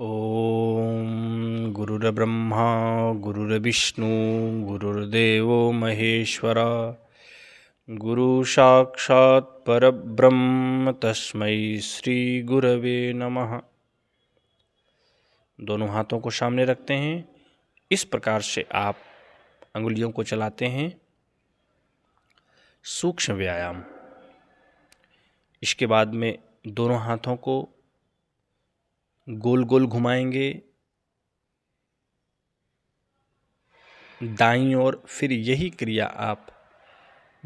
ओम गुरुर्ब्रह्मा गुरुर्विष्णु गुरुर्देवो महेश्वरा गुरु साक्षात् परब्रह्म तस्मै श्री गुरवे नमः। दोनों हाथों को सामने रखते हैं। इस प्रकार से आप अंगुलियों को चलाते हैं। सूक्ष्म व्यायाम। इसके बाद में दोनों हाथों को गोल गोल घुमाएंगे दाईं ओर, फिर यही क्रिया आप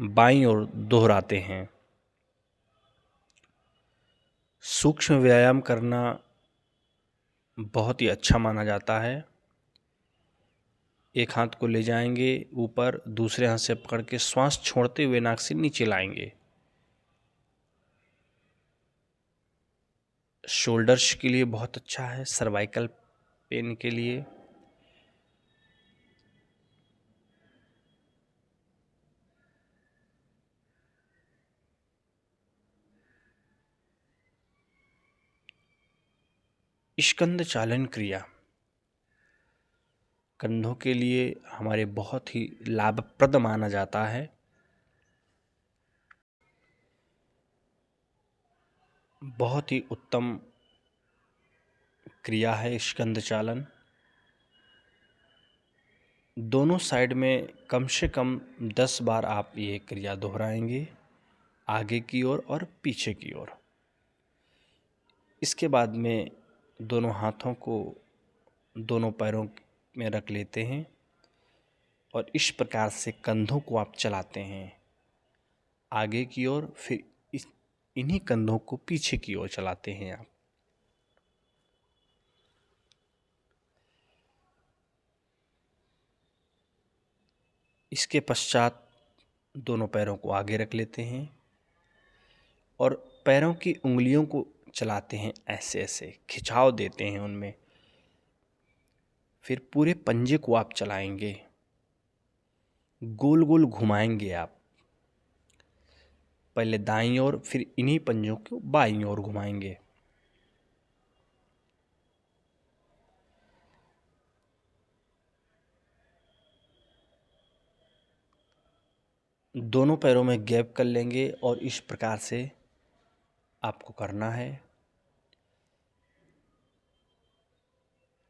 बाईं ओर दोहराते हैं। सूक्ष्म व्यायाम करना बहुत ही अच्छा माना जाता है। एक हाथ को ले जाएंगे ऊपर, दूसरे हाथ से पकड़ के श्वास छोड़ते हुए नाक से नीचे लाएंगे। शोल्डर्स के लिए बहुत अच्छा है, सर्वाइकल पेन के लिए। स्कंद चालन क्रिया कंधों के लिए हमारे बहुत ही लाभप्रद माना जाता है। बहुत ही उत्तम क्रिया है स्कंद चालन। दोनों साइड में कम से कम 10 बार आप ये क्रिया दोहराएंगे, आगे की ओर और पीछे की ओर। इसके बाद में दोनों हाथों को दोनों पैरों में रख लेते हैं और इस प्रकार से कंधों को आप चलाते हैं आगे की ओर, फिर इन्हीं कंधों को पीछे की ओर चलाते हैं आप। इसके पश्चात दोनों पैरों को आगे रख लेते हैं और पैरों की उंगलियों को चलाते हैं, ऐसे ऐसे खिंचाव देते हैं उनमें। फिर पूरे पंजे को आप चलाएंगे, गोल गोल घुमाएंगे आप। पहले दाईं ओर, फिर इन्हीं पंजों को बाईं ओर घुमाएंगे। दोनों पैरों में गैप कर लेंगे और इस प्रकार से आपको करना है।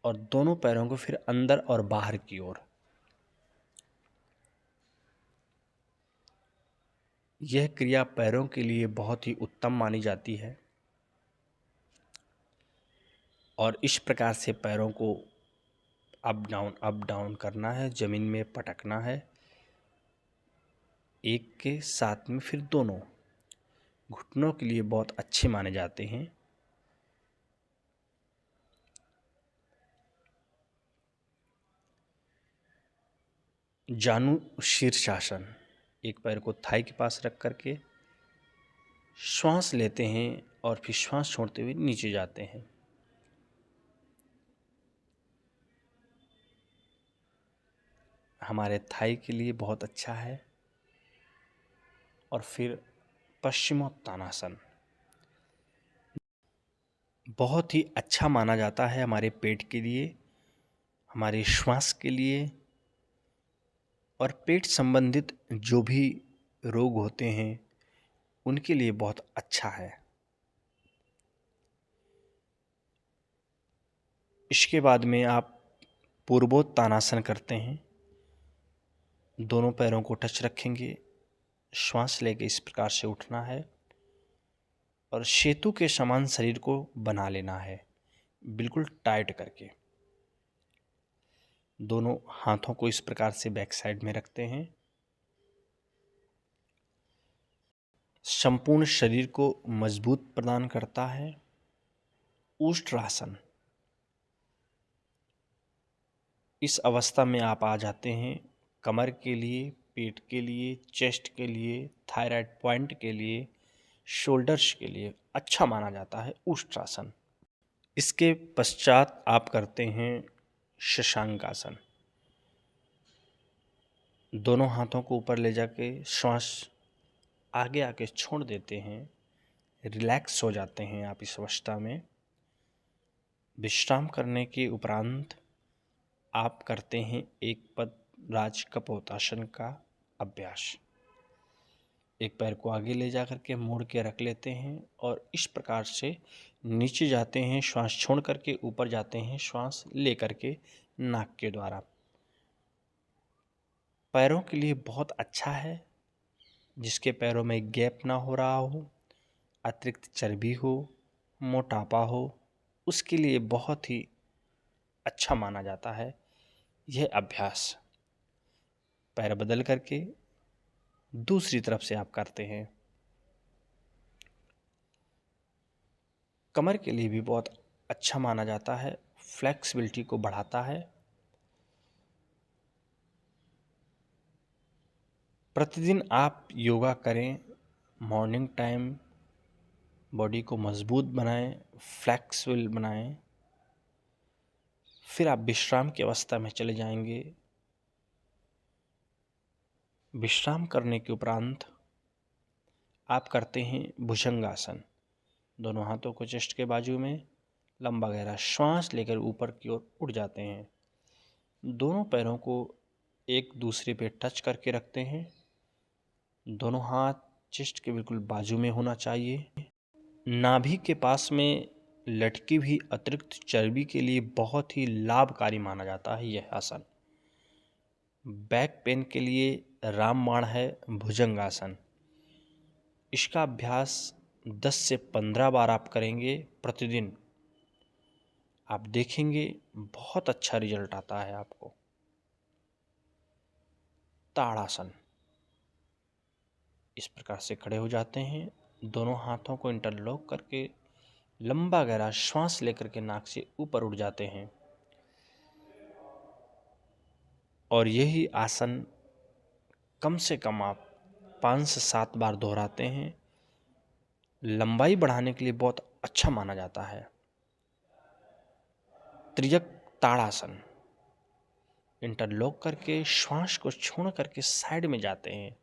और दोनों पैरों को फिर अंदर और बाहर की ओर। यह क्रिया पैरों के लिए बहुत ही उत्तम मानी जाती है। और इस प्रकार से पैरों को अप डाउन करना है, जमीन में पटकना है। एक के साथ में फिर दोनों घुटनों के लिए बहुत अच्छे माने जाते हैं। जानु शीर्षासन। एक पैर को थाई के पास रख करके श्वास लेते हैं और फिर श्वास छोड़ते हुए नीचे जाते हैं। हमारे थाई के लिए बहुत अच्छा है। और फिर पश्चिमोत्तानासन बहुत ही अच्छा माना जाता है हमारे पेट के लिए, हमारे श्वास के लिए। और पेट संबंधित जो भी रोग होते हैं उनके लिए बहुत अच्छा है। इसके बाद में आप पूर्वोत्तानासन करते हैं। दोनों पैरों को टच रखेंगे, श्वास लेके इस प्रकार से उठना है और सेतु के समान शरीर को बना लेना है, बिल्कुल टाइट करके। दोनों हाथों को इस प्रकार से बैक साइड में रखते हैं। संपूर्ण शरीर को मजबूत प्रदान करता है। उष्ट्रासन। इस अवस्था में आप आ जाते हैं कमर के लिए, पेट के लिए, चेस्ट के लिए, थायराइड पॉइंट के लिए, शोल्डर्स के लिए अच्छा माना जाता है उष्ट्रासन। इसके पश्चात आप करते हैं शशांकासन। दोनों हाथों को ऊपर ले जाके श्वास आगे आके छोड़ देते हैं, रिलैक्स हो जाते हैं आप इस अवस्था में। विश्राम करने के उपरांत आप करते हैं एक पद राज कपोतासन का अभ्यास। एक पैर को आगे ले जा करके मोड़ के रख लेते हैं और इस प्रकार से नीचे जाते हैं, श्वास छोड़ करके ऊपर जाते हैं, श्वास ले करके नाक के द्वारा। पैरों के लिए बहुत अच्छा है। जिसके पैरों में गैप ना हो रहा हो, अतिरिक्त चर्बी हो, मोटापा हो, उसके लिए बहुत ही अच्छा माना जाता है यह अभ्यास। पैर बदल करके दूसरी तरफ से आप करते हैं। कमर के लिए भी बहुत अच्छा माना जाता है, फ्लेक्सिबिलिटी को बढ़ाता है। प्रतिदिन आप योगा करें, मॉर्निंग टाइम बॉडी को मजबूत बनाएं, फ्लेक्सिबल बनाएं। फिर आप विश्राम की अवस्था में चले जाएंगे। विश्राम करने के उपरांत आप करते हैं भुजंगासन। दोनों हाथों को चेस्ट के बाजू में लंबा गहरा श्वास लेकर ऊपर की ओर उठ जाते हैं। दोनों पैरों को एक दूसरे पे टच करके रखते हैं। दोनों हाथ चेस्ट के बिल्कुल बाजू में होना चाहिए। नाभि के पास में लटकी हुई अतिरिक्त चर्बी के लिए बहुत ही लाभकारी माना जाता है यह आसन। बैक पेन के लिए रामबाण है भुजंगासन। इसका अभ्यास 10 से 15 बार आप करेंगे प्रतिदिन। आप देखेंगे बहुत अच्छा रिजल्ट आता है आपको। ताड़ासन। इस प्रकार से खड़े हो जाते हैं, दोनों हाथों को इंटरलॉक करके लंबा गहरा श्वास लेकर के नाक से ऊपर उठ जाते हैं और यही आसन कम से कम आप 5 से 7 बार दोहराते हैं। लंबाई बढ़ाने के लिए बहुत अच्छा माना जाता है। त्रियक ताड़ासन। इंटरलॉक करके श्वास को छोड़ करके साइड में जाते हैं।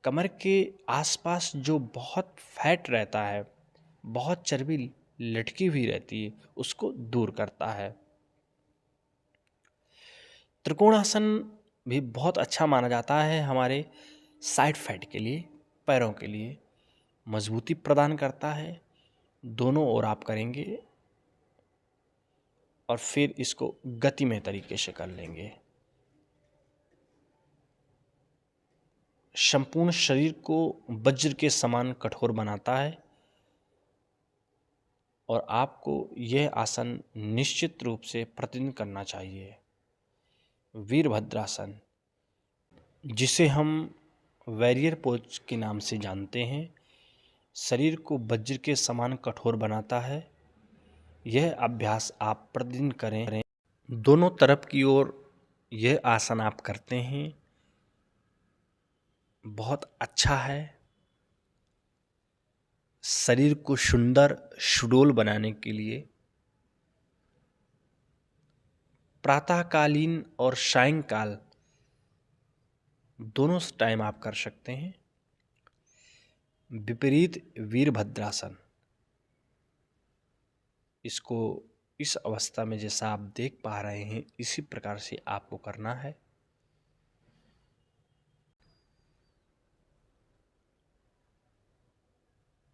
कमर के आसपास जो बहुत फैट रहता है, बहुत चर्बी लटकी हुई रहती है, उसको दूर करता है। त्रिकोणासन भी बहुत अच्छा माना जाता है हमारे साइड फैट के लिए, पैरों के लिए मजबूती प्रदान करता है। दोनों ओर आप करेंगे और फिर इसको गतिमय तरीके से कर लेंगे। संपूर्ण शरीर को वज्र के समान कठोर बनाता है और आपको यह आसन निश्चित रूप से प्रतिदिन करना चाहिए। वीरभद्रासन, जिसे हम वैरियर पोज के नाम से जानते हैं, शरीर को वज्र के समान कठोर बनाता है। यह अभ्यास आप प्रतिदिन करें। दोनों तरफ की ओर यह आसन आप करते हैं, बहुत अच्छा है। शरीर को सुंदर सुडौल बनाने के लिए प्रातःकालीन और सायंकाल दोनों टाइम आप कर सकते हैं। विपरीत वीरभद्रासन, इसको इस अवस्था में जैसा आप देख पा रहे हैं इसी प्रकार से आपको करना है।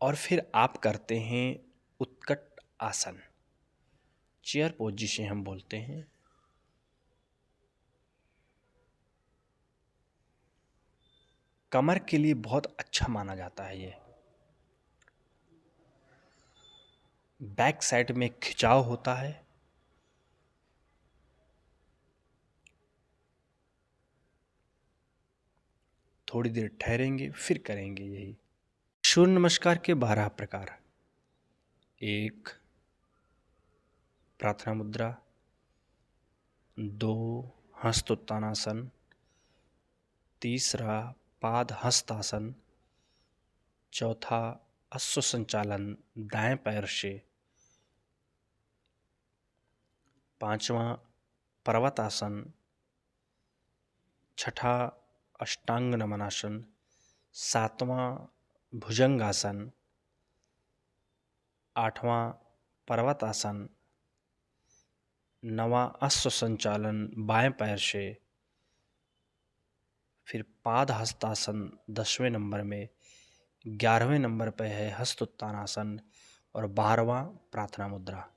और फिर आप करते हैं उत्कट आसन, चेयर पोज जिसे हम बोलते हैं। कमर के लिए बहुत अच्छा माना जाता है यह। बैक साइड में खिंचाव होता है। थोड़ी देर ठहरेंगे फिर करेंगे यही। सूर्य नमस्कार के 12 प्रकार। 1 प्रार्थना मुद्रा, 2 हस्तोत्तानासन, 3 पाद हस्तासन, 4 अश्व संचालन दाएं पैर से, 5 पर्वतासन, 6 अष्टांग नमनासन, 7 भुजंगासन, 8 पर्वतासन, 9वां अश्व संचालन बाएं पैर से, फिर पाद हस्तासन 10वें नंबर में, 11वें नंबर पे है हस्त उत्तानासन और 12वां प्रार्थना मुद्रा।